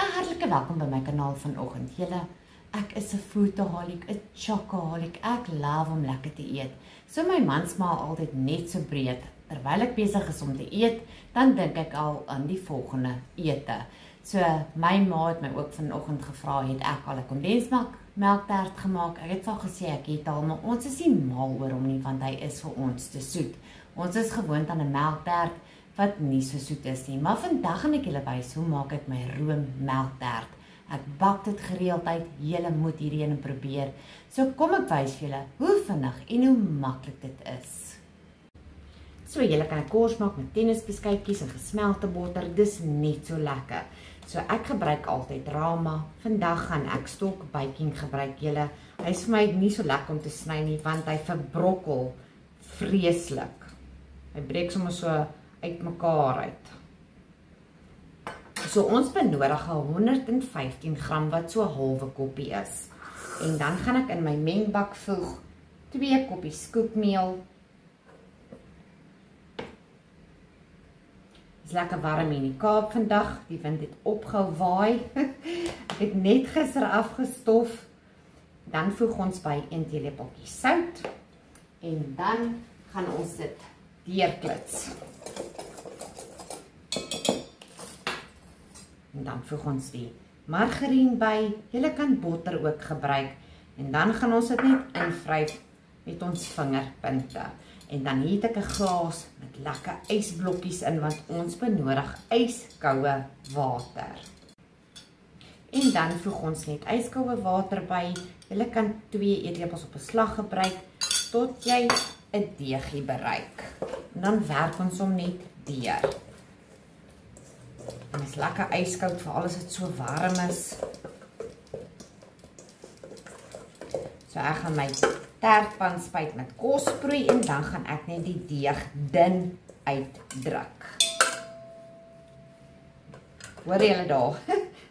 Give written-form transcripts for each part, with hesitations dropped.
Hartlike welkom by my kanaal vanoggend. Julle, ek is 'n foodaholic, 'n chocoholic. Ek love om lekker te eet. So my man smaak altyd net so breed. Terwyl ek besig is om te eet, dan dink ek al aan die volgende ete. So my ma het my ook vanoggend gevra, het ek al 'n kondensmelktert gemaak. Ek het al gesê ek het al, maar ons is nie mal oor hom nie, want hy is vir ons te soet. Ons is gewoond aan 'n melktert wat nie so soet is nie. Maar vandag gaan ek julle wys hoe maak ek my roommelktert. Ek bak dit gereeldheid, julle moet hierdie een probeer. So kom ek wys vir julle hoe vinnig en hoe maklik dit is. So julle kan 'n kors maak met tennisbeskuitjies en gesmelte botter, dis net so lekker. So ek gebruik altyd Rama. Vandag gaan ek stok baking gebruik julle. Hy is vir my nie so lekker om te sny nie, want hy verbrokkel vreeslik. Hy breek sommer so uitmekaar uit. So ons benodig 115 gram wat so 'n halwe koppie is. En dan gaan ek in my mengbak voeg 2 koppies koekmeel. Is lekker warm in die Kaap vandag. Die wind het opgehou waai. Ek het net gister afgestof. Dan voeg ons by 1 teelepeltjie sout. En dan gaan ons dit deurklits. En dan voeg ons die margarien by. Julle kan botter ook gebruik. En dan gaan ons dit net invryf met ons vingerpunte. En dan het ek 'n glas met lekker ysblokkies in, want ons benodig yskoue water. En dan voeg ons net yskoue water by. Julle kan 2 eetlepels op 'n slag gebruik tot jy 'n deegie bereik. En dan werk ons hom net deur. En is lekker yskoud, veral as dit so warm is. So ek gaan my tertpan spuit met kosproei en dan gaan ek net die deeg dun uitdruk. Hoor julle daar?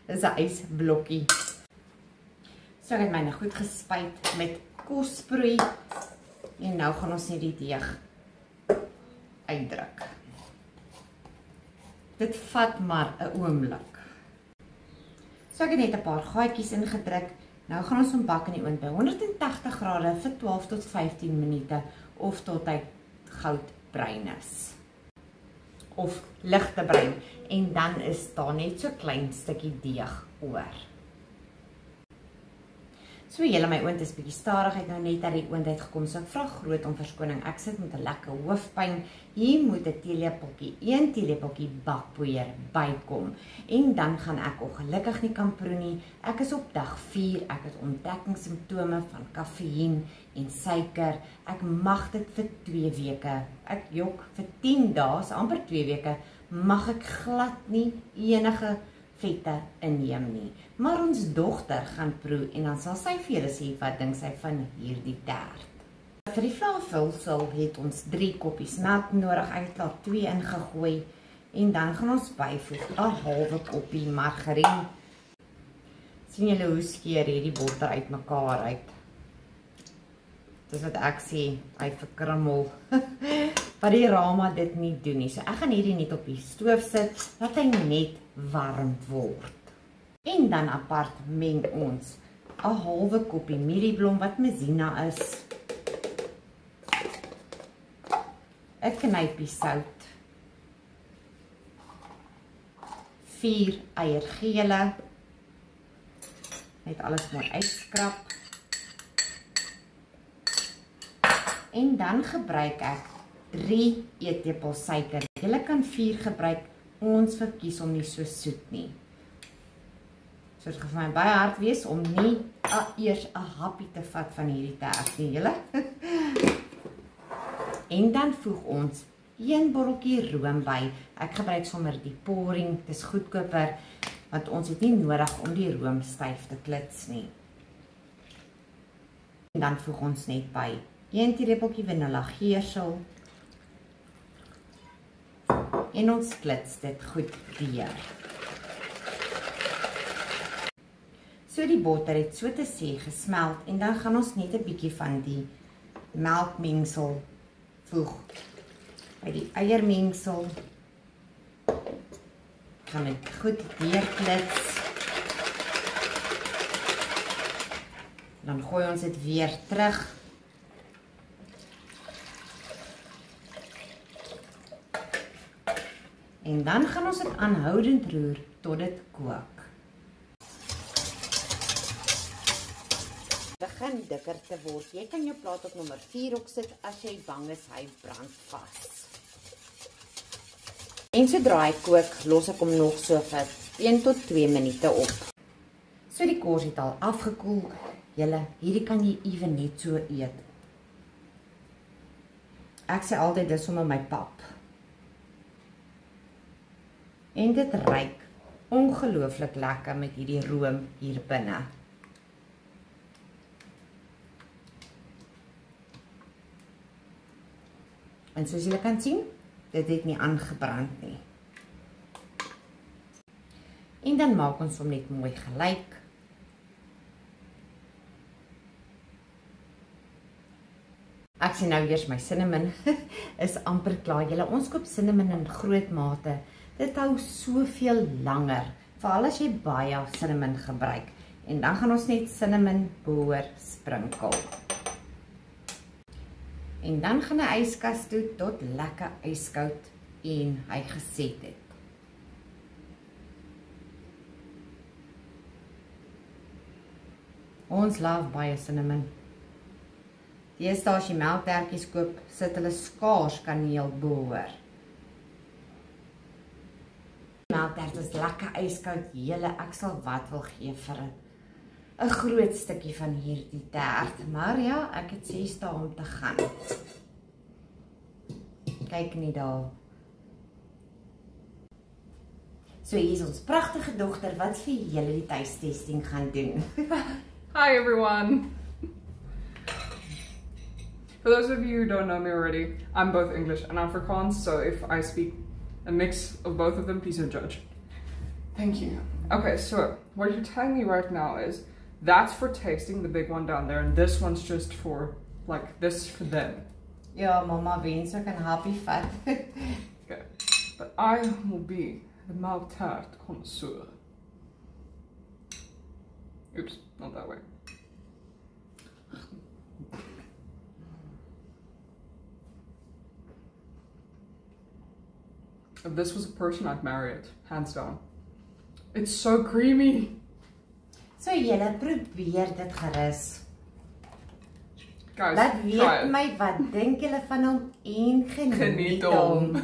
Dis 'n ysblokkie. So ek het myne goed gespuit met kosproei en nou gaan ons net die deeg uitdruk. Dit vat maar 'n oomblik. So ek het net 'n paar gaatjies ingedruk. Nou gaan ons hom bak in die oond by 180 grade vir 12 tot 15 minute of tot hy goudbruin is. Of ligte bruin en dan is daar net so klein stukkie deeg oor. So julle, my oond is bietjie stadig, het nou net uit die oond uitgekom, so ek vra groot om verskoning. Ek sit met 'n lekker hoofpyn. Hier moet 'n teelepeltjie, 1 teelepeltjie bakpoeier bykom. En dan gaan ek ongelukkig nie kan proe nie. Ek is op dag 4, ek het ontdekkingssimptome van kafeïen en suiker. Ek mag dit vir 2 weke. Ek jok vir 10 dae, amper 2 weke, mag ek glad nie enige vette inneem nie. Maar ons dogter gaan proe en dan sal sy vir julle sê wat dink sy van hierdie tert. Vir die vlaafvulsel het ons 3 koppies melk nodig. Ek het al 2 ingegooi en dan gaan ons byvoeg 'n halwe koppie margarien. Sien julle hoe skeer hierdie botter uitmekaar uit? Dis wat ek sê, hy verkrummel. Maar die Rama dit nie doen nie. So ek gaan hierdie net op die stoof sit, dat hy net warm word. En dan apart meng ons 'n halwe koppie mielieblom wat maizena is. 'n knypie sout. 4 eiergele. Net alles mooi uitskrap. En dan gebruik ek 3 eetlepels suiker. Julle kan 4 gebruik, ons verkies om nie so soet nie. So dit gaan vir my baie hard wees om nie eers 'n happie te vat van hierdie tert nie, julle. En dan voeg ons 1 botteltjie room by. Ek gebruik sommer die pouring, dit is goedkoper, want ons het nie nodig om die room styf te klits nie. En dan voeg ons net by 1 teelepeltjie vanilla geersel. En ons klits dit goed deur. So die botter het so te sê gesmelt en dan gaan ons net 'n bietjie van die melkmengsel voeg by die eiermengsel. Gaan dit goed deurklits. Dan gooi ons dit weer terug. En dan gaan ons dit aanhoudend roer tot dit kook. Begin dikker te word. Jy kan jou plaat op nommer 4 opsit as jy bang is hy brand vas. En sodra hy kook, los ek hom nog so vir 1 tot 2 minute op. So die kos het al afgekoel. Hierdie kan jy ewen net so eet. Ek sê altyd dis sommer my pap. En dit ruik ongelooflik lekker met hierdie room hier binne. En soos julle kan sien, dit het nie aangebrand nie. En dan maak ons hom net mooi gelyk. Ek sien nou eers my cinnamon is amper klaar. Ons koop cinnamon in groot mate. Dit hou soveel langer, veral as jy baie cinnamon gebruik. En dan gaan ons net cinnamon boor sprinkel. En dan gaan hy yskas toe tot lekker yskoud en hy geset het. Ons love baie cinnamon. Deesdae as jy melktertjies koop, sit hulle skaars kaneelboor. Melktert is lekker yskoud, ek sal wat wil gee vir 'n groot stukkie van hierdie tert, maar ja, ek het 6 dae om te gaan. Kyk nie daar. So hier is ons pragtige dogter wat vir julle die tuistesting gaan doen. Hi everyone! For those of you who don't know me already, I'm both English and Afrikaans, so if I speak a mix of both of them, please don't judge. Thank you. Okay, so what you're telling me right now is that's for tasting, the big one down there, and this one's just for, like, this for them. Ja, mama wens ek kan happy vat. Okay, but I will be the melktert connoisseur. Oops, not that way. If this was a person, I'd marry it, hands down. It's so creamy. So julle probeer dit gerus. Guys, Laat try weet it. my wat dink julle van hom en geniet hom.